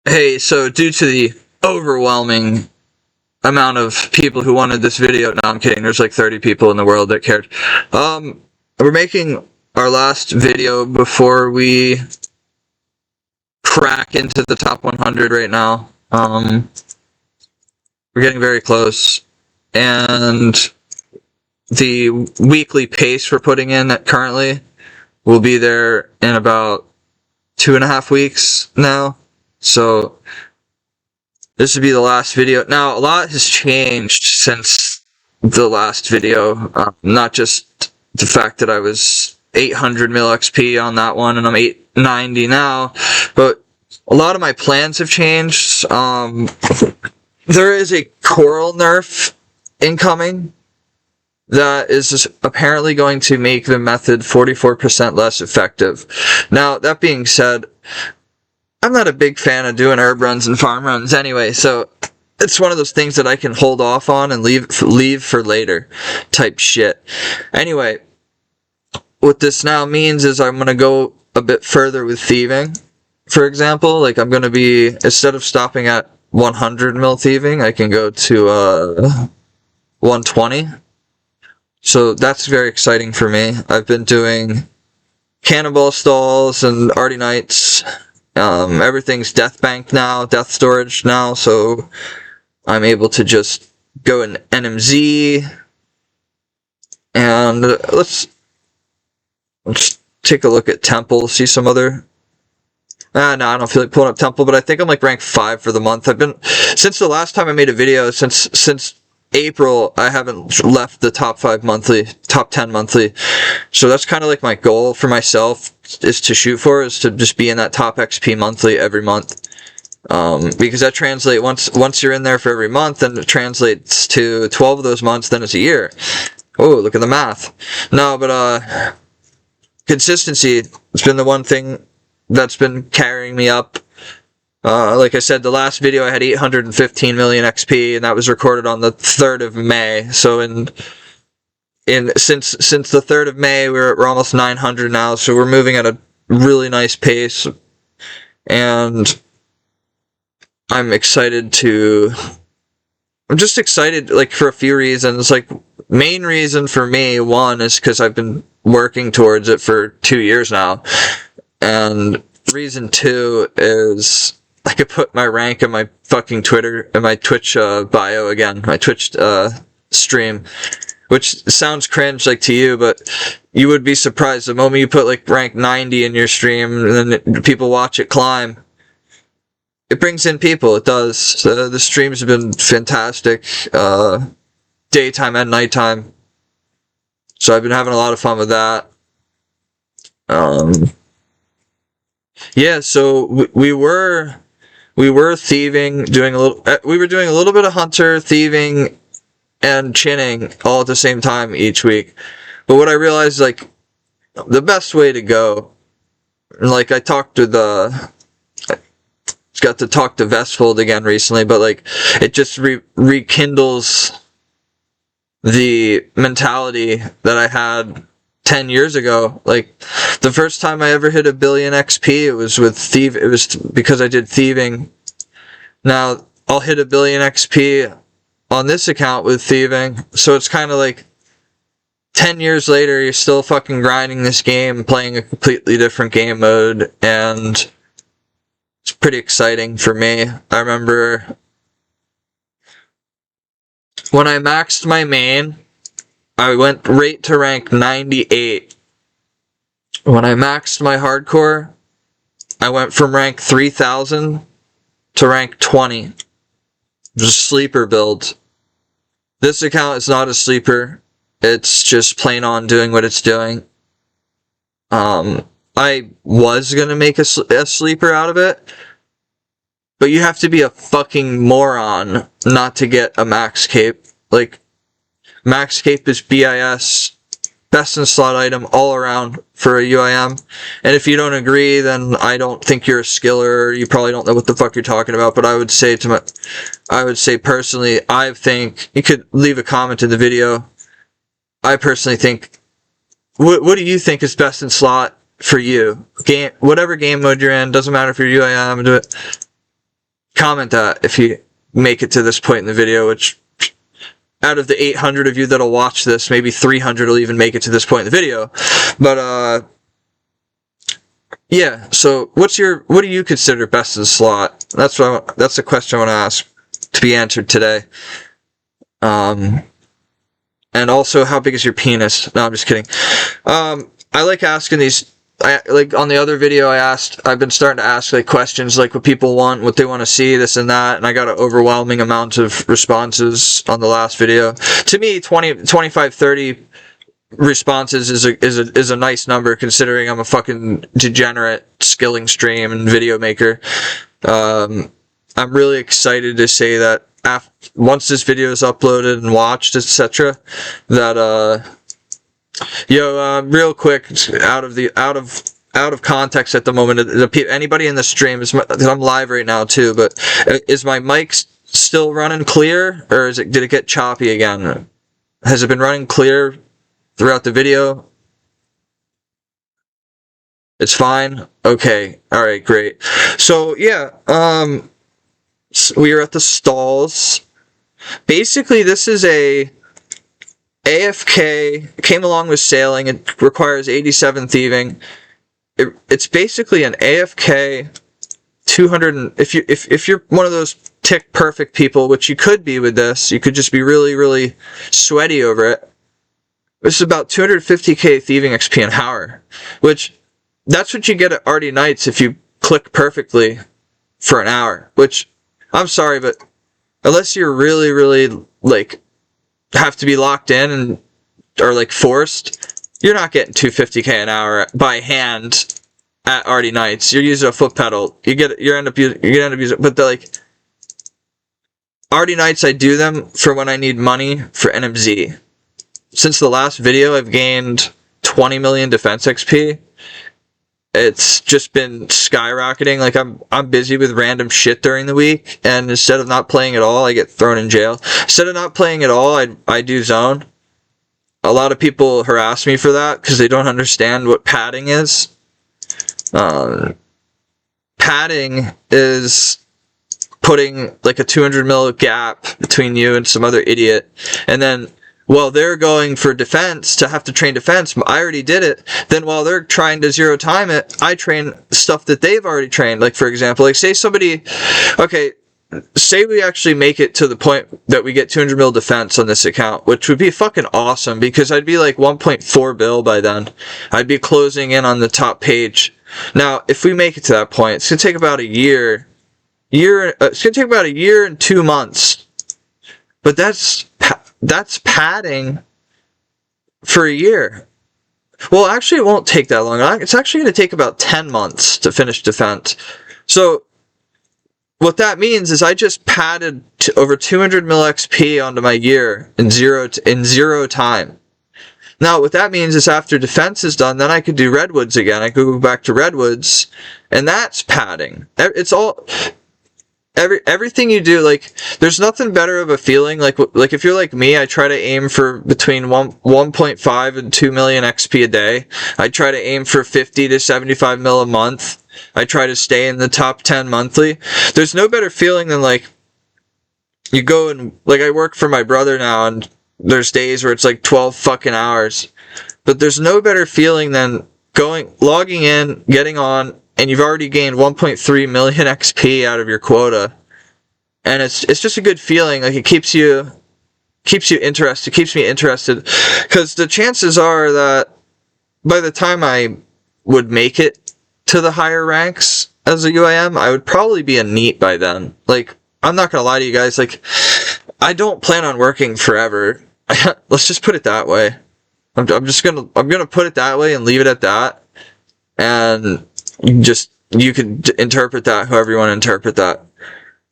Hey, so due to the overwhelming amount of people who wanted this video, no, I'm kidding, there's like 30 people in the world that cared. We're making our last video before we crack into the top 100 right now. We're getting very close, and the weekly pace we're putting in currently will be there in about 2.5 weeks now. So this would be the last video. Now, a lot has changed since the last video. Not just the fact that I was 800 mil XP on that one and I'm 890 now, but a lot of my plans have changed. There is a coral nerf incoming that is apparently going to make the method 44% less effective. Now, that being said, I'm not a big fan of doing herb runs and farm runs anyway, so it's one of those things that I can hold off on and leave for later type shit. Anyway, what this now means is I'm going to go a bit further with thieving. For example, like I'm going to be, instead of stopping at 100 mil thieving, I can go to 120. So that's very exciting for me. I've been doing cannonball stalls and arty nights. Everything's death banked now, death storage now, so I'm able to just go in NMZ, and let's take a look at Temple, see some other, no, I don't feel like pulling up Temple, but I think I'm like rank 5 for the month. I've been, since the last time I made a video, since April, I haven't left the top 5 monthly, top 10 monthly, so that's kind of like my goal for myself, is to shoot for, is to just be in that top XP monthly every month, because that translates, once you're in there for every month, then it translates to 12 of those months, then it's a year. Oh, look at the math. No, but consistency has been the one thing that's been carrying me up. Like I said, the last video I had 815 million XP, and that was recorded on the 3rd of May. So since the 3rd of May, we're almost 900 now. So we're moving at a really nice pace, and I'm just excited, like, for a few reasons. Like, main reason for me, one, is because I've been working towards it for 2 years now, and reason two is I could put my rank in my fucking Twitter and my Twitch bio again, my Twitch stream, which sounds cringe like to you, but you would be surprised the moment you put like rank 90 in your stream and then people watch it climb. It brings in people, it does. The streams have been fantastic, daytime and nighttime. So I've been having a lot of fun with that. Yeah, so we were thieving, we were doing a little bit of hunter, thieving, and chinning all at the same time each week. But what I realized, like, the best way to go, like, I got to talk to Vestfold again recently, but like, it just rekindles the mentality that I had 10 years ago. Like, the first time I ever hit 1 billion XP, it was because I did thieving. Now, I'll hit 1 billion XP on this account with thieving, so it's kind of like 10 years later, you're still fucking grinding this game, playing a completely different game mode, and it's pretty exciting for me. I remember when I maxed my main, I went right to rank 98. When I maxed my hardcore, I went from rank 3000 to rank 20. It was a sleeper build. This account is not a sleeper. It's just plain on doing what it's doing. I was gonna make a sleeper out of it, but you have to be a fucking moron not to get a max cape. Like, max cape is BIS, best in slot item all around for a UIM. And if you don't agree, then I don't think you're a skiller. You probably don't know what the fuck you're talking about. But I would say personally, I think, you could leave a comment in the video. I personally think, what do you think is best in slot for you? Whatever game mode you're in, doesn't matter if you're UIM, do it. comment that if you make it to this point in the video, which out of the 800 of you that'll watch this, maybe 300 will even make it to this point in the video. But yeah, so what do you consider best in the slot? That's the question I want to ask to be answered today. And also, how big is your penis? No, I'm just kidding. I like asking these. Like on the other video I've been starting to ask like questions like what people want, what they want to see, this and that, and I got an overwhelming amount of responses on the last video. To me, 20, 25, 30 responses is a nice number considering I'm a fucking degenerate skilling stream and video maker. I'm really excited to say that once this video is uploaded and watched, etc., that real quick, out of context at the moment, anybody in the stream I'm live right now too, but is my mic still running clear, or did it get choppy again? Has it been running clear throughout the video? It's fine. Okay. All right. Great. So yeah, we are at the stalls. Basically, this is a AFK, came along with sailing. It requires 87 thieving. It's basically an AFK 200. If you're one of those tick perfect people, which you could be with this, you could just be really, really sweaty over it. This is about 250k thieving XP an hour, which that's what you get at Artie Nights if you click perfectly for an hour. Which, I'm sorry, but unless you're really, really like have to be locked in and or like forced, you're not getting 250k an hour by hand at Artie Nights. You're using a foot pedal. You end up using, but like Artie Nights, I do them for when I need money for NMZ. Since the last video, I've gained 20 million defense XP. It's just been skyrocketing. Like I'm busy with random shit during the week, and instead of not playing at all, I get thrown in jail. Instead of not playing at all, I do zone. A lot of people harass me for that because they don't understand what padding is. Padding is putting like a 200 mil gap between you and some other idiot, and then while they're going for defense, to have to train defense, I already did it. Then while they're trying to zero time it, I train stuff that they've already trained. Like, for example, like say we actually make it to the point that we get 200 mil defense on this account, which would be fucking awesome because I'd be like 1.4 bill by then. I'd be closing in on the top page. Now, if we make it to that point, it's going to take about a year. It's going to take about a year and 2 months. But that's padding for a year. Well, actually, it won't take that long. It's actually going to take about 10 months to finish defense. So, what that means is I just padded over 200 mil XP onto my year in zero time. Now, what that means is after defense is done, then I could do redwoods again. I could go back to redwoods, and that's padding. It's all... Everything you do, like, there's nothing better of a feeling, like if you're like me, I try to aim for between 1.5 and 2 million XP a day. I try to aim for 50 to 75 mil a month. I try to stay in the top 10 monthly. There's no better feeling than, like, you go and, like, I work for my brother now, and there's days where it's like 12 fucking hours. But there's no better feeling than logging in, getting on, and you've already gained 1.3 million XP out of your quota. And it's just a good feeling. Like, it keeps you interested. It keeps me interested. Because the chances are that by the time I would make it to the higher ranks as a UIM, I would probably be a NEET by then. Like, I'm not gonna lie to you guys, like, I don't plan on working forever. Let's just put it that way. I'm gonna put it that way and leave it at that. And you can interpret that however you want to interpret that.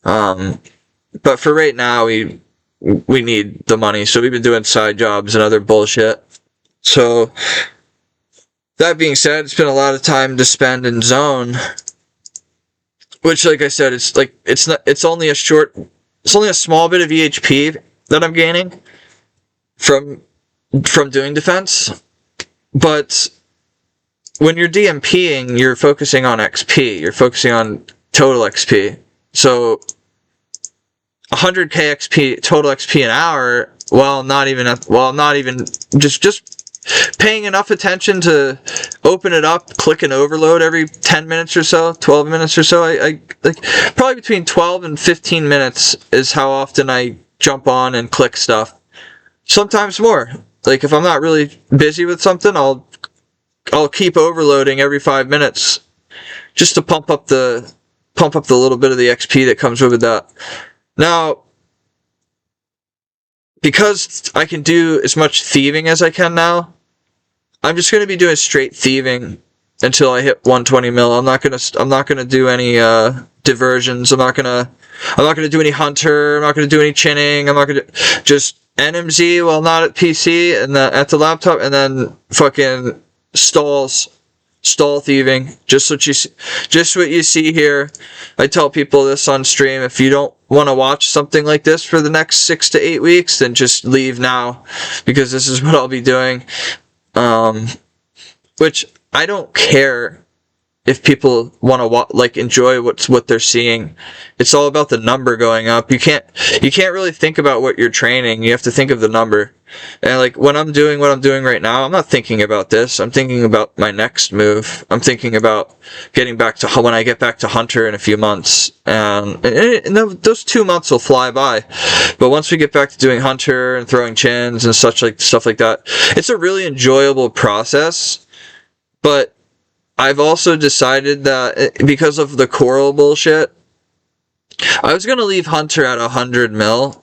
But for right now, we need the money, so we've been doing side jobs and other bullshit. So, that being said, it's been a lot of time to spend in zone, which, like I said, it's only a small bit of EHP that I'm gaining from doing defense, but when you're DMPing, you're focusing on XP. You're focusing on total XP. So 100k XP, total XP an hour, not even just paying enough attention to open it up, click and overload every 10 minutes or so, 12 minutes or so. I like probably between 12 and 15 minutes is how often I jump on and click stuff. Sometimes more. Like if I'm not really busy with something, I'll keep overloading every 5 minutes just to pump up the little bit of the XP that comes with that. Now, because I can do as much thieving as I can now, I'm just going to be doing straight thieving until I hit 120 mil. I'm not gonna do any diversions. I'm not gonna do any hunter. I'm not gonna do any chinning. I'm not gonna just NMZ while not at PC and at the laptop, and then fucking stall thieving. Just what you see here. I tell people this on stream. If you don't want to watch something like this for the next 6 to 8 weeks, then just leave now, because this is what I'll be doing. Which I don't care if people want to enjoy what they're seeing. It's all about the number going up. You can't really think about what you're training. You have to think of the number. And like when I'm doing what I'm doing right now, I'm not thinking about this. I'm thinking about my next move. I'm thinking about getting back to when I get back to Hunter in a few months. And those 2 months will fly by. But once we get back to doing Hunter and throwing chins and stuff like that, it's a really enjoyable process. But I've also decided that because of the coral bullshit, I was going to leave Hunter at 100 mil.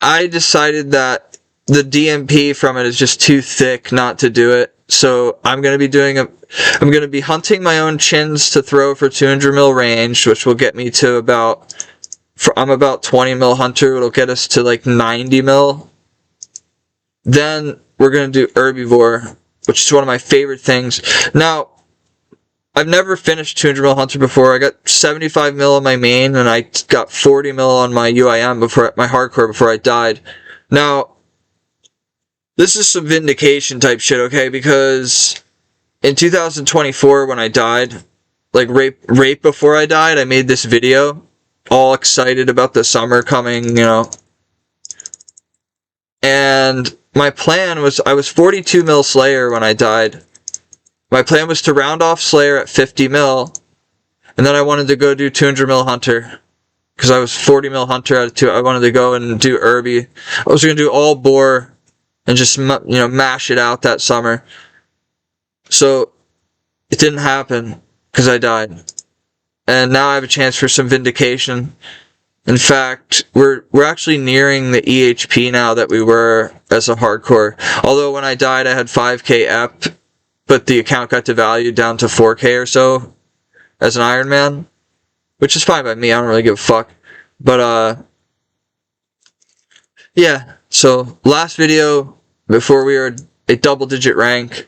I decided that the DMP from it is just too thick not to do it. So I'm going to be hunting my own chins to throw for 200 mil range, which will get me to I'm about 20 mil Hunter. It'll get us to like 90 mil. Then we're going to do herbivore, which is one of my favorite things. Now, I've never finished 200 mil Hunter before. I got 75 mil on my main, and I got 40 mil on my UIM my hardcore before I died. Now, this is some vindication type shit, okay? Because in 2024, when I died, like right before I died, I made this video, all excited about the summer coming, And my plan was, I was 42 mil Slayer when I died. My plan was to round off Slayer at 50 mil, and then I wanted to go do 200 mil Hunter, because I was 40 mil Hunter out of 2. I wanted to go and do Irby. I was going to do all boar and just, mash it out that summer. So it didn't happen because I died. And now I have a chance for some vindication. In fact, we're actually nearing the EHP now that we were as a hardcore. Although when I died, I had 5k EP, but the account got devalued down to 4k or so as an Iron Man, which is fine by me. I don't really give a fuck. But yeah. So last video before we were a double-digit rank.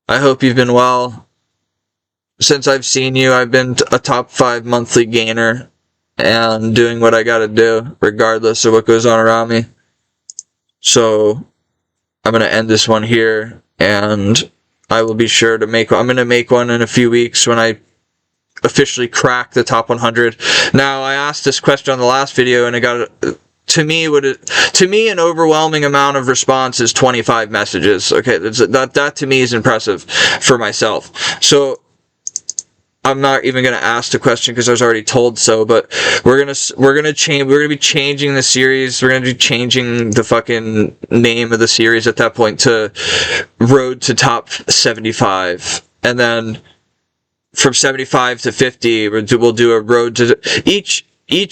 I hope you've been well. Since I've seen you, I've been a top 5 monthly gainer and doing what I gotta do, regardless of what goes on around me. So I'm gonna end this one here, and I will be sure to I'm gonna make one in a few weeks when I officially crack the top 100. Now, I asked this question on the last video, and it got, to me, an overwhelming amount of response is 25 messages. Okay, that to me is impressive for myself. So I'm not even gonna ask the question because I was already told so. But we're gonna be changing the series. We're gonna be changing the fucking name of the series at that point to Road to Top 75, and then from 75 to 50, we'll do a road to each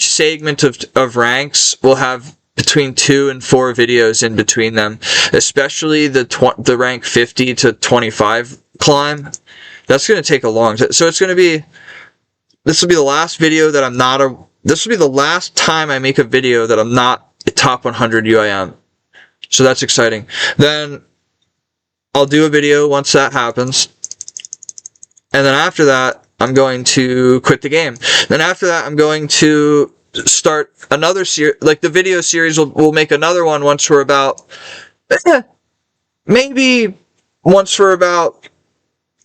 segment of ranks will have between 2 and 4 videos in between them, especially the rank 50 to 25 climb. That's going to take a long time. So this will be the last video that this will be the last time I make a video that I'm not a top 100 UIM. So that's exciting. Then I'll do a video once that happens. And then after that, I'm going to quit the game. Then after that, I'm going to start another series. Like the video series, we'll make another one once we're about, maybe once we're about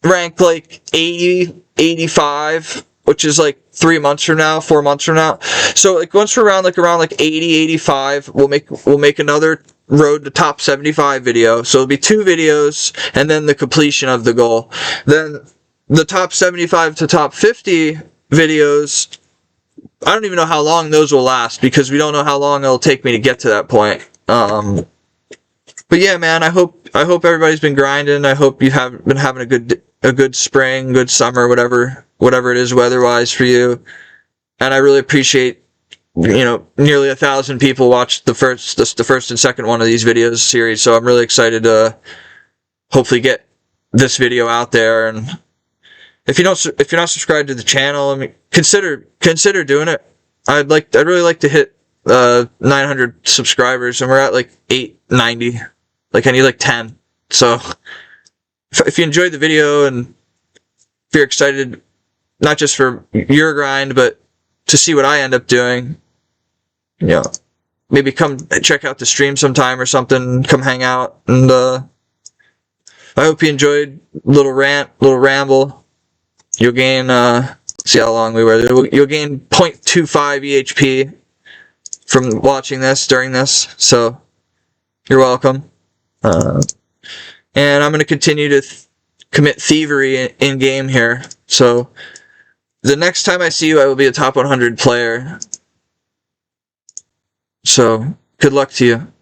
rank like 80, 85. which is like 3 months from now, 4 months from now. So like once we're around like 80, 85, we'll make another road to top 75 video. So it'll be 2 videos and then the completion of the goal. Then the top 75 to top 50 videos, I don't even know how long those will last because we don't know how long it'll take me to get to that point. But yeah, man, I hope everybody's been grinding. I hope you have been having a good spring, good summer, whatever it is weather-wise for you. And I really appreciate, nearly 1,000 people watched the first and second one of these videos series. So I'm really excited to hopefully get this video out there. And if you're not subscribed to the channel, I mean, consider doing it. I'd really like to hit 900 subscribers, and we're at like 890. Like I need like 10. So if you enjoyed the video and if you're excited, not just for your grind, but to see what I end up doing, maybe come check out the stream sometime or something. Come hang out, and I hope you enjoyed little ramble. You'll gain see how long we were. You'll gain 0.25 EHP from watching this during this. So you're welcome. And I'm going to continue to commit thievery in game here. So the next time I see you, I will be a top 100 player. So good luck to you.